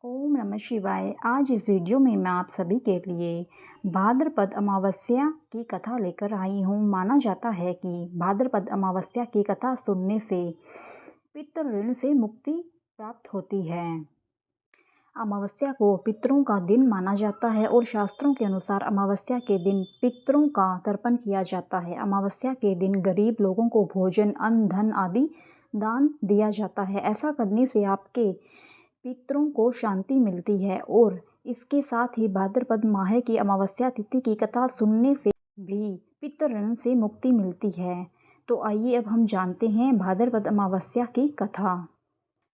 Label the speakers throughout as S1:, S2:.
S1: ओम नमः शिवाय। आज इस वीडियो में मैं आप सभी के लिए भाद्रपद अमावस्या की कथा लेकर आई हूँ। माना जाता है कि भाद्रपद अमावस्या की कथा सुनने से पितृ ऋण से मुक्ति प्राप्त होती है। अमावस्या को पितरों का दिन माना जाता है और शास्त्रों के अनुसार अमावस्या के दिन पितरों का तर्पण किया जाता है। अमावस्या के दिन गरीब लोगों को भोजन, अन्न, धन आदि दान दिया जाता है। ऐसा करने से आपके पितरों को शांति मिलती है और इसके साथ ही भाद्रपद माह की अमावस्या तिथि की कथा सुनने से भी पितृ ऋण से मुक्ति मिलती है। तो आइए अब हम जानते हैं भाद्रपद अमावस्या की कथा।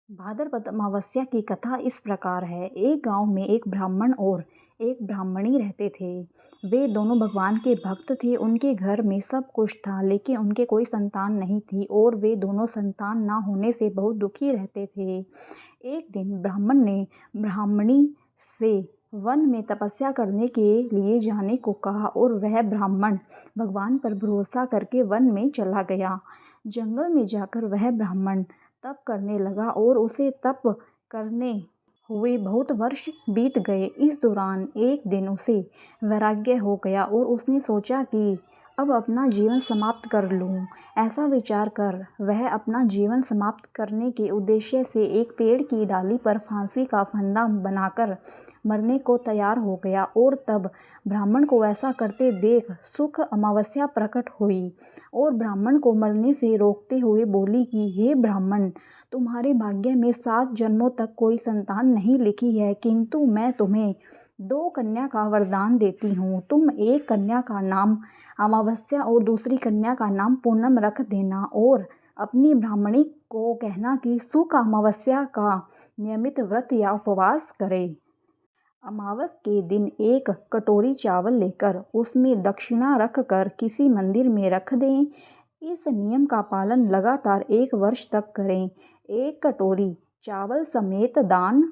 S1: भाद्रपद अमावस्या की कथा इस प्रकार है। एक गांव में एक ब्राह्मण और एक ब्राह्मणी रहते थे। वे दोनों भगवान के भक्त थे। उनके घर में सब कुछ था, लेकिन उनके कोई संतान नहीं थी और वे दोनों संतान ना होने से बहुत दुखी रहते थे। एक दिन ब्राह्मण ने ब्राह्मणी से वन में तपस्या करने के लिए जाने को कहा और वह ब्राह्मण भगवान पर भरोसा करके वन में चला गया। जंगल में जाकर वह ब्राह्मण तप करने लगा और उसे तप करने हुए बहुत वर्ष बीत गए। इस दौरान एक दिन उसे वैराग्य हो गया और उसने सोचा कि अब अपना जीवन समाप्त कर लूं। ऐसा विचार कर वह अपना जीवन समाप्त करने के उद्देश्य से एक पेड़ की डाली पर फांसी का फंदा बनाकर मरने को तैयार हो गया। और तब ब्राह्मण को ऐसा करते देख सुख अमावस्या प्रकट हुई और ब्राह्मण को मरने से रोकते हुए बोली कि हे ब्राह्मण, तुम्हारे भाग्य में 7 जन्मों तक कोई संतान नहीं लिखी है, किंतु मैं तुम्हें 2 कन्या का वरदान देती हूँ। तुम एक कन्या का नाम अमावस्या और दूसरी कन्या का नाम पूनम रख देना और अपनी ब्राह्मणी को कहना कि सुख अमावस्या का नियमित व्रत या उपवास करे। अमावस के दिन एक कटोरी चावल लेकर उसमें दक्षिणा रखकर किसी मंदिर में रख दें। इस नियम का पालन लगातार 1 वर्ष तक करें। 1 कटोरी चावल समेत दान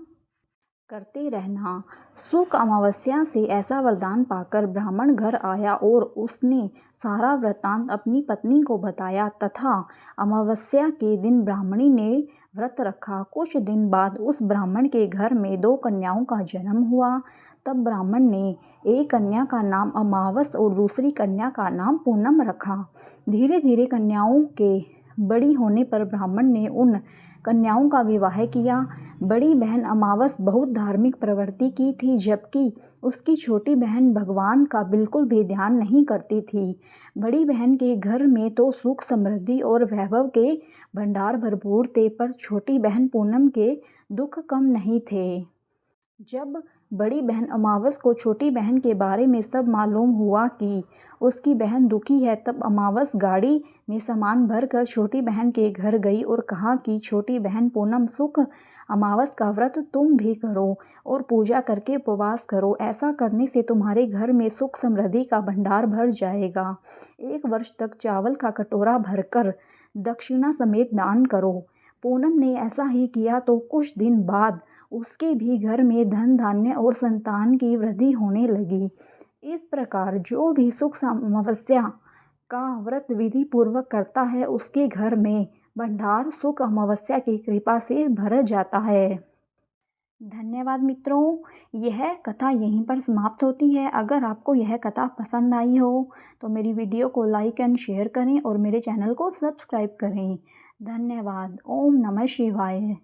S1: करते रहना। सुख अमावस्या से ऐसा वरदान पाकर ब्राह्मण घर आया और उसने सारा वृत्तांत अपनी पत्नी को बताया तथा अमावस्या के दिन ब्राह्मणी ने व्रत रखा। कुछ दिन बाद उस ब्राह्मण के घर में 2 कन्याओं का जन्म हुआ। तब ब्राह्मण ने एक कन्या का नाम अमावस और दूसरी कन्या का नाम पूनम रखा। धीरे धीरे कन्याओं के बड़ी होने पर ब्राह्मण ने उन कन्याओं का विवाह किया। बड़ी बहन अमावस बहुत धार्मिक प्रवृत्ति की थी, जबकि उसकी छोटी बहन भगवान का बिल्कुल भी ध्यान नहीं करती थी। बड़ी बहन के घर में तो सुख, समृद्धि और वैभव के भंडार भरपूर थे, पर छोटी बहन पूनम के दुख कम नहीं थे। जब बड़ी बहन अमावस को छोटी बहन के बारे में सब मालूम हुआ कि उसकी बहन दुखी है, तब अमावस गाड़ी में सामान भरकर छोटी बहन के घर गई और कहा कि छोटी बहन पूनम, सुख अमावस का व्रत तुम भी करो और पूजा करके उपवास करो। ऐसा करने से तुम्हारे घर में सुख समृद्धि का भंडार भर जाएगा। 1 वर्ष तक चावल का कटोरा भरकर दक्षिणा समेत दान करो। पूनम ने ऐसा ही किया तो कुछ दिन बाद उसके भी घर में धन धान्य और संतान की वृद्धि होने लगी। इस प्रकार जो भी सुख अमावस्या का व्रत विधि पूर्वक करता है, उसके घर में भंडार सुख अमावस्या की कृपा से भर जाता है। धन्यवाद मित्रों, यह कथा यहीं पर समाप्त होती है। अगर आपको यह कथा पसंद आई हो तो मेरी वीडियो को लाइक एंड शेयर करें और मेरे चैनल को सब्सक्राइब करें। धन्यवाद। ओम नमः शिवाय।